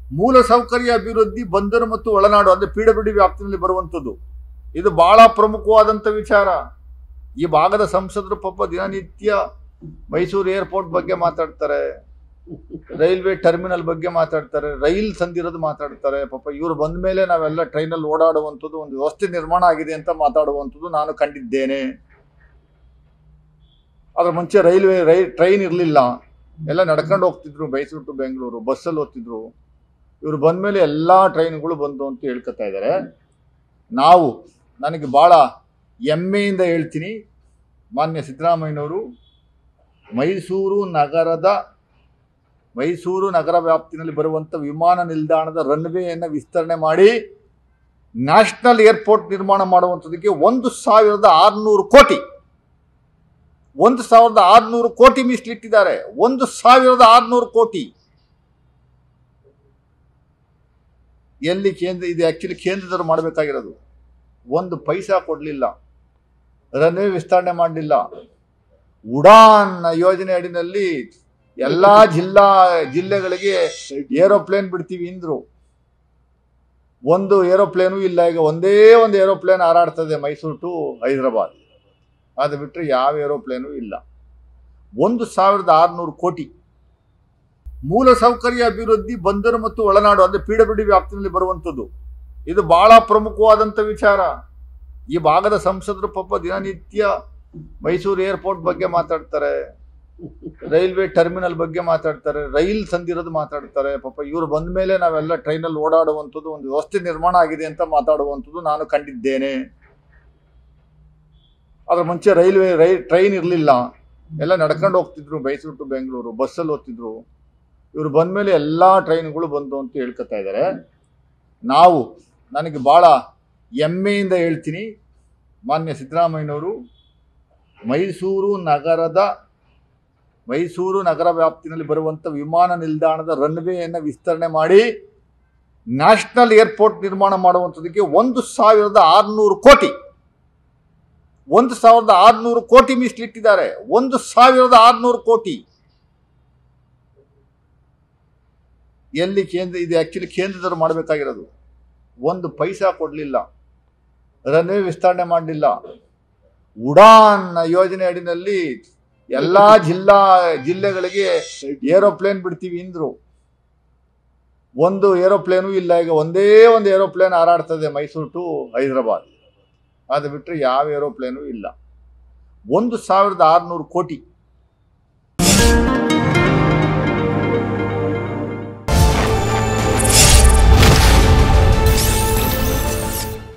ಮೂಲಸೌಕರ್ಯ ಅಭಿವೃದ್ಧಿ ಬಂದರು ಮತ್ತು ಒಳನಾಡು ಅಂದ್ರೆ ಪಿಡಬ್ಲ್ಯೂಡಿ ವ್ಯಾಪ್ತಿಯಲ್ಲಿ ಬರುವಂಥದ್ದು. ಇದು ಬಹಳ ಪ್ರಮುಖವಾದಂಥ ವಿಚಾರ. ಈ ಭಾಗದ ಸಂಸದರು ಪಾಪ ದಿನನಿತ್ಯ ಮೈಸೂರು ಏರ್ಪೋರ್ಟ್ ಬಗ್ಗೆ ಮಾತಾಡ್ತಾರೆ, ರೈಲ್ವೆ ಟರ್ಮಿನಲ್ ಬಗ್ಗೆ ಮಾತಾಡ್ತಾರೆ, ರೈಲ್ ಸಂದಿರೋದು ಮಾತಾಡ್ತಾರೆ. ಪಾಪ ಇವರು ಬಂದ ಮೇಲೆ ನಾವೆಲ್ಲ ಟ್ರೈನಲ್ಲಿ ಓಡಾಡುವಂಥದ್ದು ಒಂದು ವ್ಯವಸ್ಥೆ ನಿರ್ಮಾಣ ಆಗಿದೆ ಅಂತ ಮಾತಾಡುವಂಥದ್ದು ನಾನು ಕಂಡಿದ್ದೇನೆ. ಅದ್ರ ಮುಂಚೆ ಟ್ರೈನ್ ಇರಲಿಲ್ಲ, ಎಲ್ಲ ನಡ್ಕೊಂಡು ಹೋಗ್ತಿದ್ರು ಮೈಸೂರು ಟು ಬೆಂಗಳೂರು, ಬಸ್ಸಲ್ಲಿ ಹೋಗ್ತಿದ್ರು. ಇವರು ಬಂದ ಮೇಲೆ ಎಲ್ಲ ಟ್ರೈನ್ಗಳು ಬಂದು ಅಂತ ಹೇಳ್ಕೊತಾ ಇದ್ದಾರೆ. ನನಗೆ ಭಾಳ ಹೆಮ್ಮೆಯಿಂದ ಹೇಳ್ತೀನಿ, ಮಾನ್ಯ ಸಿದ್ದರಾಮಯ್ಯನವರು ಮೈಸೂರು ನಗರ ವ್ಯಾಪ್ತಿನಲ್ಲಿ ಬರುವಂಥ ವಿಮಾನ ನಿಲ್ದಾಣದ ರನ್ವೇಯನ್ನು ವಿಸ್ತರಣೆ ಮಾಡಿ ನ್ಯಾಷನಲ್ ಏರ್ಪೋರ್ಟ್ ನಿರ್ಮಾಣ ಮಾಡುವಂಥದ್ದಕ್ಕೆ 1,600 ಕೋಟಿ 1,600 ಕೋಟಿ ಮೀಸಲಿಟ್ಟಿದ್ದಾರೆ. 1,600 ಕೋಟಿ ಎಲ್ಲಿ ಇದು ಆಕ್ಚುಲಿ ಕೇಂದ್ರದವರು ಮಾಡಬೇಕಾಗಿರೋದು. ಒಂದು ಪೈಸಾ ಕೊಡಲಿಲ್ಲ, ರನ್ವೇ ವಿಸ್ತರಣೆ ಮಾಡಲಿಲ್ಲ. ಉಡಾನ್ ಯೋಜನೆ ಅಡಿನಲ್ಲಿ ಎಲ್ಲ ಜಿಲ್ಲೆಗಳಿಗೆ ಏರೋಪ್ಲೇನ್ ಬಿಡ್ತೀವಿ ಅಂದ್ರು. ಒಂದು ಏರೋಪ್ಲೇನು ಇಲ್ಲ. ಈಗ ಒಂದೇ ಒಂದು ಏರೋಪ್ಲೇನ್ ಹಾರಾಡ್ತದೆ ಮೈಸೂರು ಟು ಹೈದರಾಬಾದ್. ಅದು ಬಿಟ್ಟರೆ ಯಾವ ಏರೋಪ್ಲೇನು ಇಲ್ಲ. 1,600 ಕೋಟಿ. ಮೂಲಸೌಕರ್ಯ ಅಭಿವೃದ್ಧಿ ಬಂದರು ಮತ್ತು ಒಳನಾಡು ಅಂದ್ರೆ ಪಿಡಬ್ಲ್ಯೂಡಿ ವ್ಯಾಪ್ತಿಯಲ್ಲಿ ಬರುವಂಥದ್ದು. ಇದು ಬಹಳ ಪ್ರಮುಖವಾದಂಥ ವಿಚಾರ. ಈ ಭಾಗದ ಸಂಸದರು ಪಾಪ ದಿನನಿತ್ಯ ಮೈಸೂರು ಏರ್ಪೋರ್ಟ್ ಬಗ್ಗೆ ಮಾತಾಡ್ತಾರೆ, ರೈಲ್ವೆ ಟರ್ಮಿನಲ್ ಬಗ್ಗೆ ಮಾತಾಡ್ತಾರೆ, ರೈಲ್ ಸಂದಿರೋದು ಮಾತಾಡ್ತಾರೆ. ಪಾಪ ಇವರು ಬಂದ ಮೇಲೆ ನಾವೆಲ್ಲ ಟ್ರೈನಲ್ಲಿ ಓಡಾಡುವಂಥದ್ದು ಒಂದು ವ್ಯವಸ್ಥೆ ನಿರ್ಮಾಣ ಆಗಿದೆ ಅಂತ ಮಾತಾಡುವಂಥದ್ದು ನಾನು ಕಂಡಿದ್ದೇನೆ. ಅದ್ರ ಮುಂಚೆ ಟ್ರೈನ್ ಇರಲಿಲ್ಲ, ಎಲ್ಲ ನಡ್ಕೊಂಡು ಹೋಗ್ತಿದ್ರು ಮೈಸೂರು ಟು ಬೆಂಗಳೂರು, ಬಸ್ಸಲ್ಲಿ ಹೋಗ್ತಿದ್ರು. ಇವರು ಬಂದ ಮೇಲೆ ಎಲ್ಲ ಟ್ರೈನ್ಗಳು ಬಂದು ಅಂತ ಹೇಳ್ಕೊತಾ ಇದ್ದಾರೆ. ನನಗೆ ಭಾಳ ಹೆಮ್ಮೆಯಿಂದ ಹೇಳ್ತೀನಿ, ಮಾನ್ಯ ಸಿದ್ದರಾಮಯ್ಯನವರು ಮೈಸೂರು ನಗರ ವ್ಯಾಪ್ತಿನಲ್ಲಿ ಬರುವಂಥ ವಿಮಾನ ನಿಲ್ದಾಣದ ರನ್ವೇಯನ್ನು ವಿಸ್ತರಣೆ ಮಾಡಿ ನ್ಯಾಷನಲ್ ಏರ್ಪೋರ್ಟ್ ನಿರ್ಮಾಣ ಮಾಡುವಂಥದ್ದಕ್ಕೆ 1,600 ಕೋಟಿ 1,600 ಕೋಟಿ ಮೀಸಲಿಟ್ಟಿದ್ದಾರೆ. 1,600 ಕೋಟಿ ಎಲ್ಲಿ ಇದು ಆಕ್ಚುಲಿ ಕೇಂದ್ರದವರು ಮಾಡಬೇಕಾಗಿರೋದು. ಒಂದು ಪೈಸಾ ಕೊಡಲಿಲ್ಲ, ರನ್ವೇ ವಿಸ್ತರಣೆ ಮಾಡಲಿಲ್ಲ. ಉಡಾನ್ ಯೋಜನೆ ಅಡಿನಲ್ಲಿ ಎಲ್ಲ ಜಿಲ್ಲೆಗಳಿಗೆ ಏರೋಪ್ಲೇನ್ ಬಿಡ್ತೀವಿ ಅಂದ್ರು. ಒಂದು ಏರೋಪ್ಲೇನು ಇಲ್ಲ. ಈಗ ಒಂದೇ ಒಂದು ಏರೋಪ್ಲೇನ್ ಹಾರಾಡ್ತದೆ ಮೈಸೂರು ಟು ಹೈದರಾಬಾದ್. ಅದು ಬಿಟ್ಟರೆ ಯಾವ ಏರೋಪ್ಲೇನು ಇಲ್ಲ. 1,600 ಕೋಟಿ